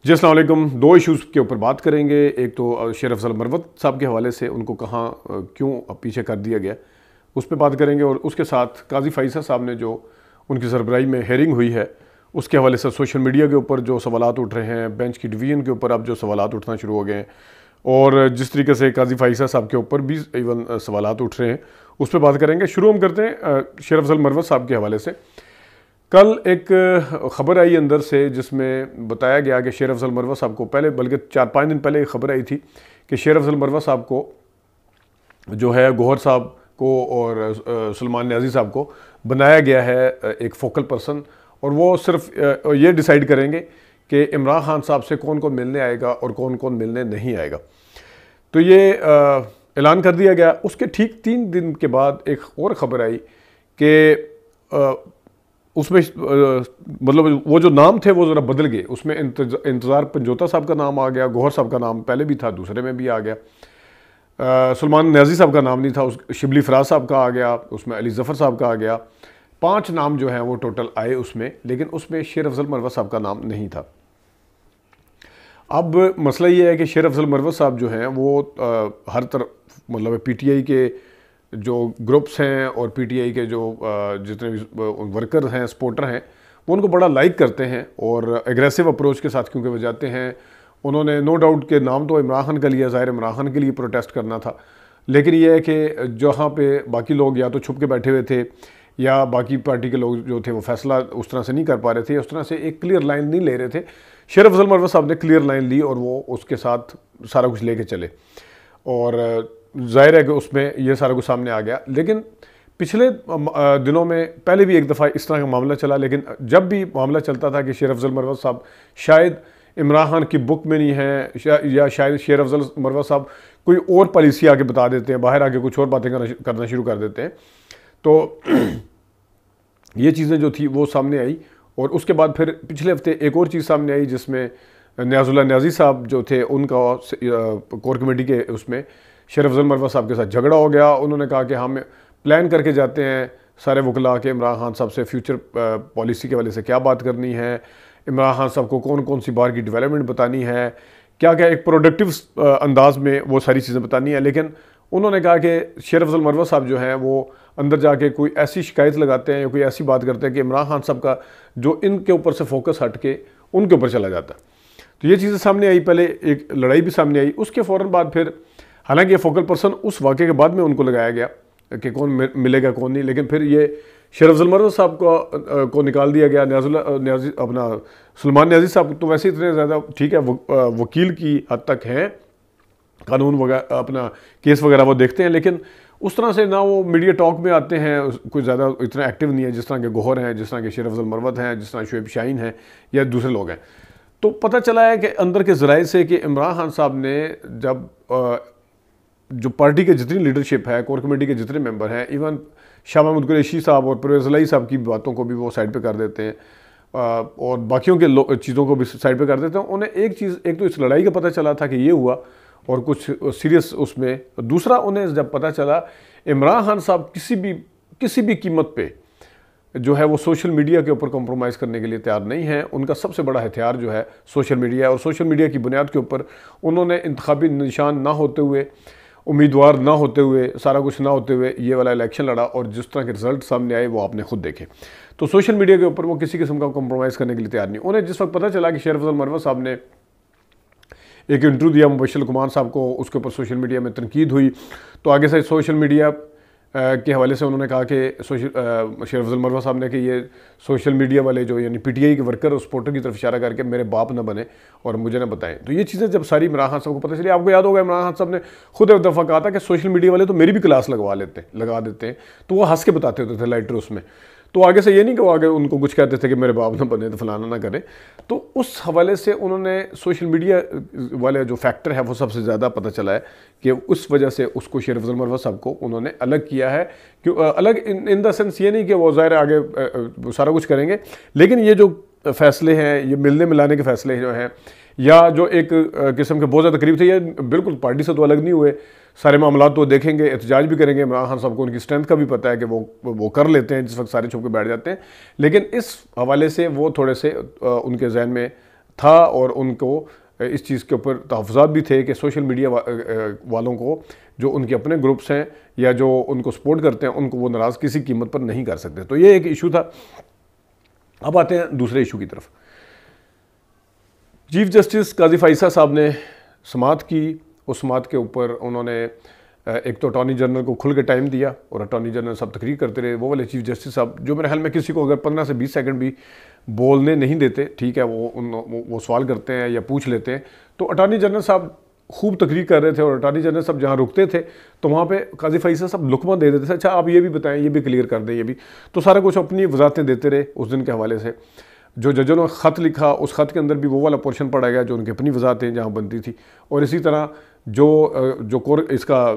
جی السلام علیکم. دو ایشوز کے اوپر بات کریں گے. ایک تو شیر افضل مروت صاحب کے حوالے سے ان کو کہاں کیوں پیچھے کر دیا گیا اس پہ بات کریں گے, اور اس کے ساتھ قاضی فائزہ صاحب نے جو ان کی سربراہی میں ہیئرنگ ہوئی ہے اس کے حوالے سے سوشل میڈیا کے اوپر جو سوالات اٹھ رہے ہیں, بینچ کی ڈویژن کے اوپر اب جو سوالات اٹھنا شروع ہو گئے ہیں, اور جس طریقے سے قاضی فائزہ صاحب کے اوپر بھی ایون سوالات اٹھ رہے ہیں, اس پہ بات کریں گے. شروع ہم کرتے ہیں شیر افضل مروت صاحب کے حوالے سے. کل ایک خبر آئی اندر سے جس میں بتایا گیا کہ شیر افضل مروت صاحب کو پہلے, بلکہ 4-5 دن پہلے ایک خبر آئی تھی کہ شیر افضل مروت صاحب کو جو ہے گوہر صاحب کو اور سلمان نیازی صاحب کو بنایا گیا ہے ایک فوکل پرسن, اور وہ صرف یہ ڈیسائیڈ کریں گے کہ عمران خان صاحب سے کون کون ملنے آئے گا اور کون کون ملنے نہیں آئے گا. تو یہ اعلان کر دیا گیا. اس کے ٹھیک 3 دن کے بعد ایک اور خبر آئی کہ اس میں مطلب وہ جو نام تھے وہ ذرا بدل گئے. اس میں انتظار پنجوتا صاحب کا نام آ گیا, گوہر صاحب کا نام پہلے بھی تھا, دوسرے میں بھی آ گیا, سلمان نیازی صاحب کا نام نہیں تھا, شبلی فراز صاحب کا آ گیا, اس میں علی ظفر صاحب کا آ گیا. 5 نام جو ہیں وہ ٹوٹل آئے اس میں, لیکن اس میں شیر افضل مروت صاحب کا نام نہیں تھا. اب مسئلہ یہ ہے کہ شیر افضل مروت صاحب جو ہیں وہ ہر طرف مطلب پی ٹی آئی کے جو گروپس ہیں اور پی ٹی آئی کے جو جتنے بھی ورکر ہیں, سپورٹر ہیں, وہ ان کو بڑا لائک کرتے ہیں اور ایگریسو اپروچ کے ساتھ کیونکہ وہ جاتے ہیں. انہوں نے نو ڈاؤٹ کے نام تو عمران خان کا لیا, ظاہر عمران خان کے لیے پروٹیسٹ کرنا تھا, لیکن یہ ہے کہ جہاں پہ باقی لوگ یا تو چھپ کے بیٹھے ہوئے تھے یا باقی پارٹی کے لوگ جو تھے وہ فیصلہ اس طرح سے نہیں کر پا رہے تھے, اس طرح سے ایک کلیئر لائن نہیں لے رہے تھے. شیر افضل مروت صاحب نے کلیئر لائن لی اور وہ اس کے ساتھ سارا کچھ لے کے چلے, اور ظاہر ہے کہ اس میں یہ سارا کچھ سامنے آ گیا. لیکن پچھلے دنوں میں پہلے بھی ایک دفعہ اس طرح کا معاملہ چلا, لیکن جب بھی معاملہ چلتا تھا کہ شیر افضل مروت صاحب شاید عمران خان کی بک میں نہیں ہیں, یا شاید شیر افضل مروت صاحب کوئی اور پالیسی آ کے بتا دیتے ہیں, باہر آ کے کچھ اور باتیں کرنا شروع کر دیتے ہیں, تو یہ چیزیں جو تھی وہ سامنے آئی. اور اس کے بعد پھر پچھلے ہفتے ایک اور چیز سامنے آئی جس میں نیاز اللہ نیازی صاحب جو تھے ان کا کور کمیٹی کے اس میں شیر افضل مروت صاحب کے ساتھ جھگڑا ہو گیا. انہوں نے کہا کہ ہم پلان کر کے جاتے ہیں سارے وکلاء کے عمران خان صاحب سے فیوچر پالیسی کے والے سے کیا بات کرنی ہے, عمران خان صاحب کو کون کون سی بار کی ڈیولپمنٹ بتانی ہے, کیا کیا ایک پروڈکٹیو انداز میں وہ ساری چیزیں بتانی ہیں. لیکن انہوں نے کہا کہ شیر افضل مروت صاحب جو ہیں وہ اندر جا کے کوئی ایسی شکایت لگاتے ہیں یا کوئی ایسی بات کرتے ہیں کہ عمران خان صاحب کا جو ان کے اوپر سے فوکس ہٹ کے ان کے اوپر چلا جاتا ہے. تو یہ چیزیں سامنے آئی, پہلے ایک لڑائی بھی سامنے آئی. اس کے فوراً بعد پھر حالانکہ یہ فوکل پرسن اس واقعے کے بعد میں ان کو لگایا گیا کہ کون ملے گا کون نہیں, لیکن پھر یہ شیر افضل مروت صاحب کو نکال دیا گیا. نیازی اپنا سلمان نیازی صاحب تو ویسے اتنے زیادہ ٹھیک ہے وکیل کی حد تک ہیں, قانون وغیرہ اپنا کیس وغیرہ وہ دیکھتے ہیں, لیکن اس طرح سے نہ وہ میڈیا ٹاک میں آتے ہیں, کوئی زیادہ اتنا ایکٹیو نہیں ہے جس طرح کے گوہر ہیں, جس طرح کے شیر افضل مروت ہیں, جس طرح شعیب شاہین ہیں یا دوسرے لوگ ہیں. تو پتہ چلا ہے کہ اندر کے ذرائع سے کہ عمران خان صاحب نے جب جو پارٹی کے جتنی لیڈرشپ ہے, کور کمیٹی کے جتنے ممبر ہیں, ایون شاہ محمود قریشی صاحب اور پرویز الہی صاحب کی باتوں کو بھی وہ سائڈ پہ کر دیتے ہیں اور باقیوں کے چیزوں کو بھی سائڈ پہ کر دیتے ہیں. انہیں ایک چیز, ایک تو اس لڑائی کا پتہ چلا تھا کہ یہ ہوا اور کچھ سیریس اس میں, دوسرا انہیں جب پتہ چلا عمران خان صاحب کسی بھی قیمت پہ جو ہے وہ سوشل میڈیا کے اوپر کمپرومائز کرنے کے لیے تیار نہیں ہیں. ان کا سب سے بڑا ہتھیار جو ہے سوشل میڈیا ہے, اور سوشل میڈیا کی بنیاد کے اوپر انہوں نے انتخابی نشان نہ ہوتے ہوئے, امیدوار نہ ہوتے ہوئے, سارا کچھ نہ ہوتے ہوئے یہ والا الیکشن لڑا, اور جس طرح کے رزلٹ سامنے آئے وہ آپ نے خود دیکھے. تو سوشل میڈیا کے اوپر وہ کسی قسم کا کمپرومائز کرنے کے لیے تیار نہیں. انہیں جس وقت پتہ چلا کہ شیر افضل مروت صاحب نے ایک انٹرویو دیا مبشر کمار صاحب کو, اس کے اوپر سوشل میڈیا میں تنقید ہوئی, تو آگے سے سوشل میڈیا کے حوالے سے انہوں نے کہا کہ شیر افضل مروت صاحب نے کہ یہ سوشل میڈیا والے جو یعنی پی ٹی آئی کے ورکر اور سپورٹر کی طرف اشارہ کر کے میرے باپ نہ بنے اور مجھے نہ بتائیں. تو یہ چیزیں جب ساری عمران خان صاحب کو پتہ چلی, آپ کو یاد ہوگا عمران خان صاحب نے خود ایک دفعہ کہا تھا کہ سوشل میڈیا والے تو میری بھی کلاس لگا دیتے ہیں, تو وہ ہنس کے بتاتے ہوتے تھے لائٹر اس میں. تو آگے سے یہ نہیں کہ وہ آگے ان کو کچھ کہتے تھے کہ میرے باپ نہ بنے تو فلانا نہ کرے. تو اس حوالے سے انہوں نے سوشل میڈیا والے جو فیکٹر ہے وہ سب سے زیادہ پتہ چلا ہے کہ اس وجہ سے اس کو شیر افضل مروت صاحب کو انہوں نے الگ کیا ہے. الگ ان دا سینس یہ نہیں کہ وہ ظاہر آگے سارا کچھ کریں گے, لیکن یہ جو فیصلے ہیں, یہ ملنے ملانے کے فیصلے جو ہیں, یا جو ایک قسم کے بہت زیادہ قریب تھے, یہ بالکل پارٹی سے تو الگ نہیں ہوئے. سارے معاملات تو دیکھیں گے, احتجاج بھی کریں گے. عمران خان صاحب کو ان کی اسٹرینتھ کا بھی پتہ ہے کہ وہ کر لیتے ہیں جس وقت سارے چھپ کے بیٹھ جاتے ہیں, لیکن اس حوالے سے وہ تھوڑے سے ان کے ذہن میں تھا اور ان کو اس چیز کے اوپر تحفظات بھی تھے کہ سوشل میڈیا والوں کو جو ان کے اپنے گروپس ہیں یا جو ان کو سپورٹ کرتے ہیں ان کو وہ ناراض کسی قیمت پر نہیں کر سکتے. تو یہ ایک ایشو تھا. اب آتے ہیں دوسرے ایشو کی طرف. چیف جسٹس قاضی فائصہ صاحب نے سماعت کی. اس سماعت کے اوپر انہوں نے ایک تو اٹارنی جنرل کو کھل کے ٹائم دیا اور اٹارنی جنرل صاحب تقریر کرتے رہے. وہ والے چیف جسٹس صاحب جو میرے خیال میں کسی کو اگر 15 سے 20 سیکنڈ بھی بولنے نہیں دیتے, ٹھیک ہے, وہ سوال کرتے ہیں یا پوچھ لیتے ہیں, تو اٹارنی جنرل صاحب خوب تقریر کر رہے تھے اور اٹارنی جنرل صاحب جہاں رکتے تھے تو وہاں پہ قاضی فائصہ صاحب لقمہ دے دیتے تھے, اچھا آپ یہ بھی بتائیں, یہ بھی کلیئر کر دیں, یہ بھی. تو سارا کچھ اپنی وضاحتیں دیتے رہے اس دن کے حوالے سے. جو ججوں نے خط لکھا اس خط کے اندر بھی وہ والا پورشن پڑھا گیا جو ان کی اپنی وضاحتیں جہاں بنتی تھی, اور اسی طرح جو اس کا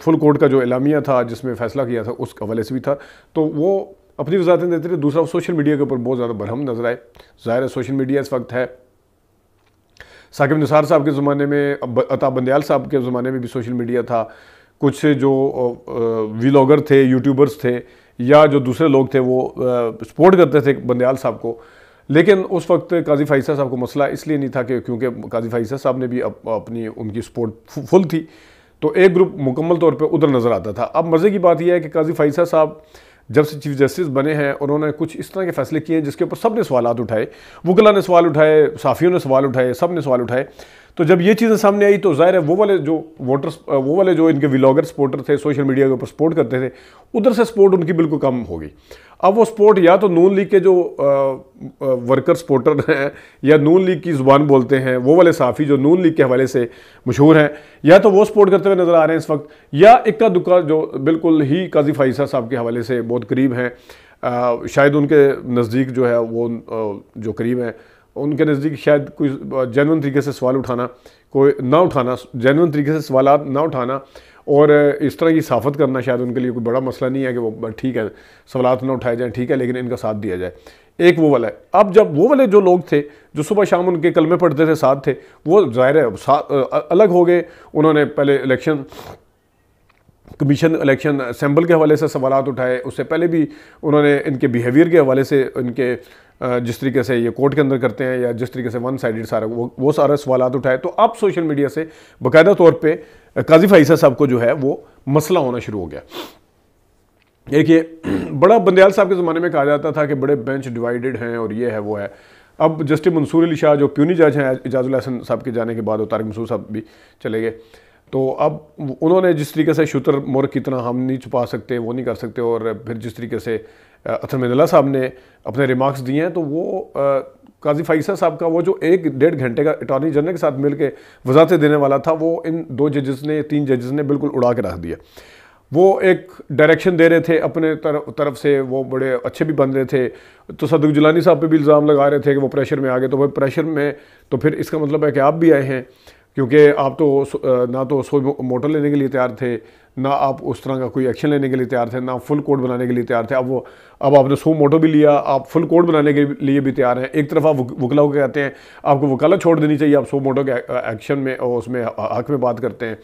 فل کورٹ کا جو اعلامیہ تھا جس میں فیصلہ کیا تھا اس حوالے سے بھی تھا, تو وہ اپنی وضاحتیں دیتے رہے. دوسرا سوشل میڈیا کے اوپر بہت زیادہ برہم نظر آئے. ظاہر ہے سوشل میڈیا اس وقت ہے, ثاقب نثار صاحب کے زمانے میں, عطا بندیال صاحب کے زمانے میں بھی سوشل میڈیا تھا. کچھ جو ویلاگر تھے, یوٹیوبرز تھے یا جو دوسرے لوگ تھے وہ سپورٹ کرتے تھے بندیال صاحب کو. لیکن اس وقت قاضی فائصہ صاحب کو مسئلہ اس لیے نہیں تھا کہ کیونکہ قاضی فائصہ صاحب نے بھی اپنی ان کی سپورٹ فل تھی, تو ایک گروپ مکمل طور پہ ادھر نظر آتا تھا. اب مزے کی بات یہ ہے کہ قاضی فائصہ صاحب جب سے چیف جسٹس بنے ہیں انہوں نے کچھ اس طرح کے فیصلے کیے ہیں جس کے اوپر سب نے سوالات اٹھائے. وکلاء نے سوال اٹھائے, صحافیوں نے سوال اٹھائے, سب نے سوال اٹھائے. تو جب یہ چیزیں سامنے آئی تو ظاہر ہے وہ والے جو ان کے ویلاگر سپورٹر تھے, سوشل میڈیا کے اوپر سپورٹ کرتے تھے, ادھر سے سپورٹ ان کی بالکل کم ہو گئی. اب وہ سپورٹ یا تو نون لیگ کے جو ورکر سپورٹر ہیں یا نون لیگ کی زبان بولتے ہیں, وہ والے صحافی جو نون لیگ کے حوالے سے مشہور ہیں, یا تو وہ سپورٹ کرتے ہوئے نظر آ رہے ہیں اس وقت, یا اکا دکا جو بالکل ہی قاضی فائصہ صاحب کے حوالے سے بہت قریب ہیں, شاید ان کے نزدیک جو ہے وہ جو قریب ہیں ان کے نزدیک شاید کوئی جینون طریقے سے سوال اٹھانا, کوئی نہ اٹھانا, جینون طریقے سے سوالات نہ اٹھانا اور اس طرح کی صحافت کرنا شاید ان کے لیے کوئی بڑا مسئلہ نہیں ہے کہ وہ ٹھیک ہے سوالات نہ اٹھائے جائیں, ٹھیک ہے, لیکن ان کا ساتھ دیا جائے. ایک وہ والا ہے. اب جب وہ والے جو لوگ تھے جو صبح شام ان کے کلمے پڑھتے تھے ساتھ تھے, وہ ظاہر ہے الگ ہو گئے. انہوں نے پہلے الیکشن کمیشن, الیکشن اسمبل کے حوالے سے سوالات اٹھائے, اس سے پہلے بھی انہوں نے ان کے بیہیویئر کے حوالے سے, ان کے جس طریقے سے یہ کورٹ کے اندر کرتے ہیں یا جس طریقے سے ون سائیڈڈ سارا وہ سارے سوالات اٹھائے. تو اب سوشل میڈیا سے باقاعدہ طور پہ قاضی فائصہ صاحب کو جو ہے وہ مسئلہ ہونا شروع ہو گیا. ایک یہ بڑا بندیال صاحب کے زمانے میں کہا جاتا تھا کہ بڑے بینچ ڈیوائیڈڈ ہیں اور یہ ہے وہ ہے. اب جسٹس منصور علی شاہ جو پیونی جج ہیں اعجاز اللہ حسن صاحب کے جانے کے بعد, اور طارق منصور صاحب بھی چلے گئے, تو اب انہوں نے جس طریقے سے شتر مرغ کی طرح ہم نہیں چھپا سکتے, وہ نہیں کر سکتے, اور پھر جس طریقے سے اطہر مید اللہ صاحب نے اپنے ریمارکس دیے ہیں, تو وہ قاضی فائصہ صاحب کا وہ جو 1.5 گھنٹے کا اٹارنی جنرل کے ساتھ مل کے وضاحتیں دینے والا تھا, وہ ان 2 ججز نے 3 ججز نے بالکل اڑا کے رکھ دیا. وہ ایک ڈائریکشن دے رہے تھے اپنے طرف سے, وہ بڑے اچھے بھی بن رہے تھے. تو صدق جیلانی صاحب پہ بھی الزام لگا رہے تھے کہ وہ پریشر میں آ گئے, تو وہ پریشر میں تو پھر اس کا مطلب ہے کہ آپ بھی آئے ہیں, کیونکہ آپ تو نہ تو سو موٹر لینے کے لیے تیار تھے, نہ آپ اس طرح کا کوئی ایکشن لینے کے لیے تیار تھے, نہ فل کوڈ بنانے کے لیے تیار تھے. اب آپ نے 100 موٹو بھی لیا, آپ فل کوڈ بنانے کے لیے بھی تیار ہیں. ایک طرف آپ وکلاء کو کہتے ہیں آپ کو وکالت چھوڑ دینی چاہیے, آپ 100 موٹو کے ایکشن میں اور اس میں حق میں بات کرتے ہیں,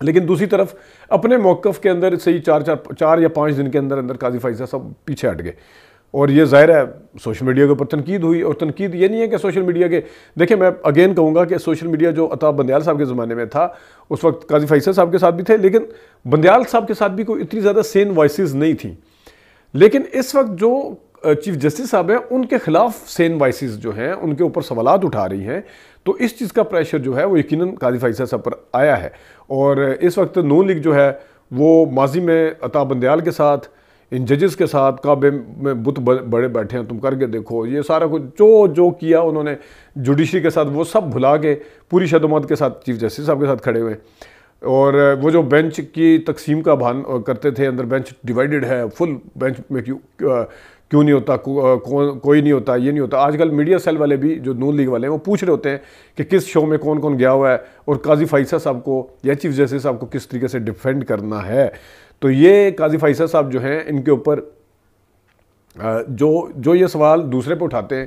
لیکن دوسری طرف اپنے موقف کے اندر سے ہی 4 یا 5 دن کے اندر قاضی فائصہ صاحب پیچھے ہٹ گئے. اور یہ ظاہر ہے سوشل میڈیا کے اوپر تنقید ہوئی, اور تنقید یہ نہیں ہے کہ سوشل میڈیا کے, دیکھیں میں اگین کہوں گا کہ سوشل میڈیا جو عطا بندیال صاحب کے زمانے میں تھا اس وقت قاضی فائصہ صاحب کے ساتھ بھی تھے, لیکن بندیال صاحب کے ساتھ بھی کوئی اتنی زیادہ سین وائسز نہیں تھیں. لیکن اس وقت جو چیف جسٹس صاحب ہیں ان کے خلاف سین وائسز جو ہیں ان کے اوپر سوالات اٹھا رہی ہیں, تو اس چیز کا پریشر جو ہے وہ یقیناً قاضی فائصہ صاحب پر آیا ہے. اور اس وقت نون لیگ جو ہے وہ ماضی میں عطا بندیال کے ساتھ, ان ججز کے ساتھ کعبے میں بت بڑے بیٹھے ہیں, تم کر کے دیکھو, یہ سارا کچھ جو کیا انہوں نے جوڈیشری کے ساتھ وہ سب بھلا کے پوری شدومت کے ساتھ چیف جسٹس صاحب کے ساتھ کھڑے ہوئے. اور وہ جو بینچ کی تقسیم کا بھان کرتے تھے, اندر بینچ ڈیوائیڈڈ ہے, فل بینچ میں کیوں نہیں ہوتا, کوئی نہیں ہوتا, یہ نہیں ہوتا. آج کل میڈیا سیل والے بھی جو نون لیگ والے ہیں وہ پوچھ رہے ہوتے ہیں کہ کس شو میں کون کون گیا ہوا ہے اور قاضی فائصہ صاحب کو یا چیف جسٹس صاحب کو کس طریقے سے ڈیفینڈ کرنا ہے. تو یہ قاضی فائصہ صاحب جو ہیں ان کے اوپر جو یہ سوال دوسرے پہ اٹھاتے ہیں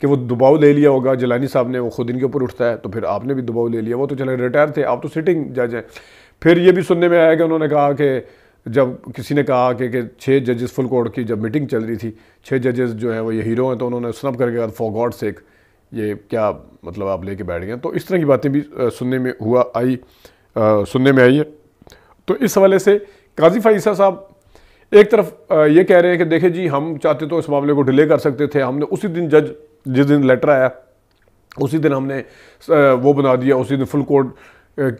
کہ وہ دباؤ لے لیا ہوگا جیلانی صاحب نے, وہ خود ان کے اوپر اٹھتا ہے, تو پھر آپ نے بھی دباؤ لے لیا, وہ تو چلے ریٹائر تھے, آپ تو سٹنگ جج ہیں. پھر یہ بھی سننے میں آیا کہ انہوں نے کہا کہ جب کسی نے کہا کہ 6 ججز فل کورٹ کی جب میٹنگ چل رہی تھی, 6 ججز جو ہیں وہ یہ ہیرو ہیں, تو انہوں نے سنپ کر کے کہا فار گاڈ سیک یہ کیا مطلب آپ لے کے بیٹھ گئے. تو اس طرح کی باتیں بھی سننے میں آئی ہے. تو اس حوالے سے قاضی فائز صاحب ایک طرف یہ کہہ رہے ہیں کہ دیکھیں جی ہم چاہتے تو اس معاملے کو ڈیلے کر سکتے تھے, ہم نے اسی دن جس دن لیٹر آیا اسی دن ہم نے وہ بنا دیا, اسی دن فل کورٹ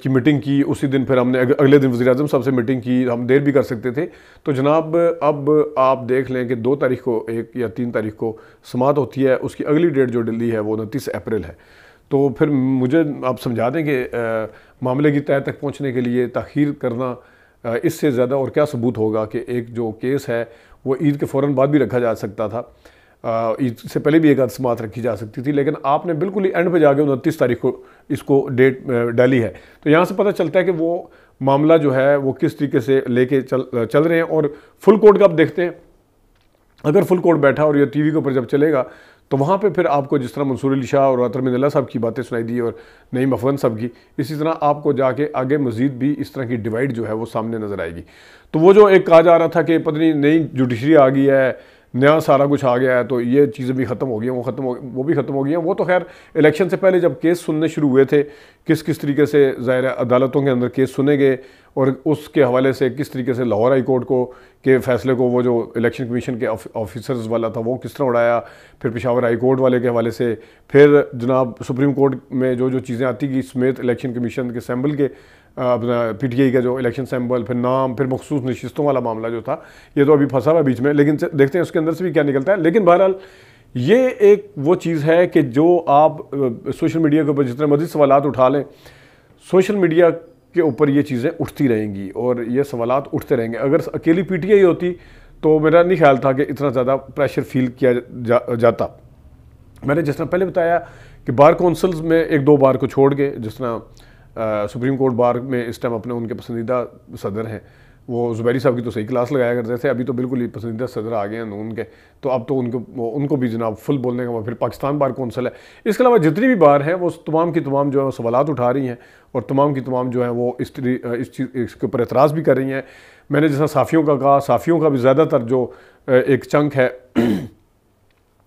کی میٹنگ کی, اسی دن پھر ہم نے اگلے دن وزیر اعظم صاحب سے میٹنگ کی, ہم دیر بھی کر سکتے تھے. تو جناب اب آپ دیکھ لیں کہ 2 تاریخ کو 1 یا 3 تاریخ کو سماعت ہوتی ہے, اس کی اگلی ڈیٹ جو ڈلی ہے وہ 29 اپریل ہے. تو پھر مجھے آپ سمجھا دیں کہ معاملے کی تہہ تک پہنچنے کے لیے تاخیر کرنا اس سے زیادہ اور کیا ثبوت ہوگا کہ ایک جو کیس ہے وہ عید کے فوراً بعد بھی رکھا جا سکتا تھا, عید سے پہلے بھی ایک آدھ سماعت رکھی جا سکتی تھی, لیکن آپ نے بالکل ہی اینڈ پہ جا کے 29 تاریخ کو اس کو ڈیٹ ڈالی ہے. تو یہاں سے پتہ چلتا ہے کہ وہ معاملہ جو ہے وہ کس طریقے سے لے کے چل رہے ہیں. اور فل کورٹ کا آپ دیکھتے ہیں, اگر فل کورٹ بیٹھا اور یہ ٹی وی کے اوپر جب چلے گا تو وہاں پہ پھر آپ کو جس طرح منصور علی شاہ اور عطر من اللہ صاحب کی باتیں سنائی دی اور نعیم افغان صاحب کی, اسی طرح آپ کو جا کے آگے مزید بھی اس طرح کی ڈیوائیڈ جو ہے وہ سامنے نظر آئے گی. تو وہ جو ایک کہا جا رہا تھا کہ پتہ نہیں نئی جوڈیشری آ گئی ہے, نیا سارا کچھ آ گیا ہے, تو یہ چیزیں بھی ختم ہو گئی ہیں, وہ بھی ختم ہو گئی ہیں. وہ تو خیر الیکشن سے پہلے جب کیس سننے شروع ہوئے تھے, کس طریقے سے ظاہر عدالتوں کے اندر کیس سنے گئے اور اس کے حوالے سے کس طریقے سے لاہور ہائی کورٹ کو کے فیصلے کو وہ جو الیکشن کمیشن کے آفیسرز والا تھا وہ کس طرح اڑایا, پھر پشاور ہائی کورٹ والے کے حوالے سے, پھر جناب سپریم کورٹ میں جو چیزیں آتی گئی سمیت الیکشن کمیشن کے سیمبل کے اپنا پی ٹی آئی کا جو الیکشن سیمبل, پھر نام, پھر مخصوص نشستوں والا معاملہ جو تھا, یہ تو ابھی پھنسا ہوا بیچ میں, لیکن دیکھتے ہیں اس کے اندر سے بھی کیا نکلتا ہے. لیکن بہرحال یہ ایک وہ چیز ہے کہ جو آپ سوشل میڈیا کے اوپر جتنے مزید سوالات اٹھا لیں, سوشل میڈیا کے اوپر یہ چیزیں اٹھتی رہیں گی اور یہ سوالات اٹھتے رہیں گے. اگر اکیلی پی ٹی آئی ہوتی تو میرا نہیں خیال تھا کہ اتنا زیادہ پریشر فیل کیا جاتا. میں نے جس طرح پہلے بتایا کہ بار کونسلز میں 1-2 بار کو چھوڑ کے, جس طرح سپریم کورٹ بار میں اس ٹائم اپنے ان کے پسندیدہ صدر ہیں, وہ زبیری صاحب کی تو صحیح کلاس لگایا کرتے تھے, ابھی تو بالکل ہی پسندیدہ صدر آ گئے ہیں نون کے, تو اب تو ان کو بھی جناب فل بولنے کا. پھر پاکستان بار کونسل ہے, اس کے علاوہ جتنی بھی بار ہیں وہ تمام کی تمام جو ہے سوالات اٹھا رہی ہیں اور تمام کی تمام جو ہیں وہ اس کے اوپر اعتراض بھی کر رہی ہیں. میں نے جیسا صحافیوں کا کہا, صحافیوں کا بھی زیادہ تر جو ایک چنک ہے,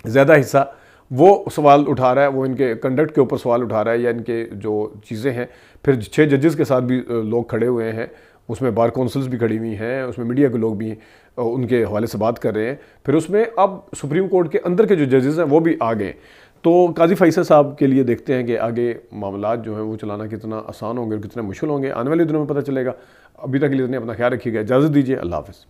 زیادہ حصہ وہ سوال اٹھا رہا ہے, وہ ان کے کنڈکٹ کے اوپر سوال اٹھا رہا ہے یا ان کے جو چیزیں ہیں. پھر 6 ججز کے ساتھ بھی لوگ کھڑے ہوئے ہیں, اس میں بار کونسلز بھی کھڑی ہوئی ہیں, اس میں میڈیا کے لوگ بھی ان کے حوالے سے بات کر رہے ہیں. پھر اس میں اب سپریم کورٹ کے اندر کے جو ججز ہیں وہ بھی آ گئے. تو قاضی فائز صاحب کے لیے دیکھتے ہیں کہ آگے معاملات جو ہیں وہ چلانا کتنا آسان ہوں گے اور کتنے مشکل ہوں گے, آنے والے دنوں میں پتہ چلے گا. ابھی تک کے لیے اپنا خیال رکھیے گا, اجازت دیجیے, اللہ حافظ.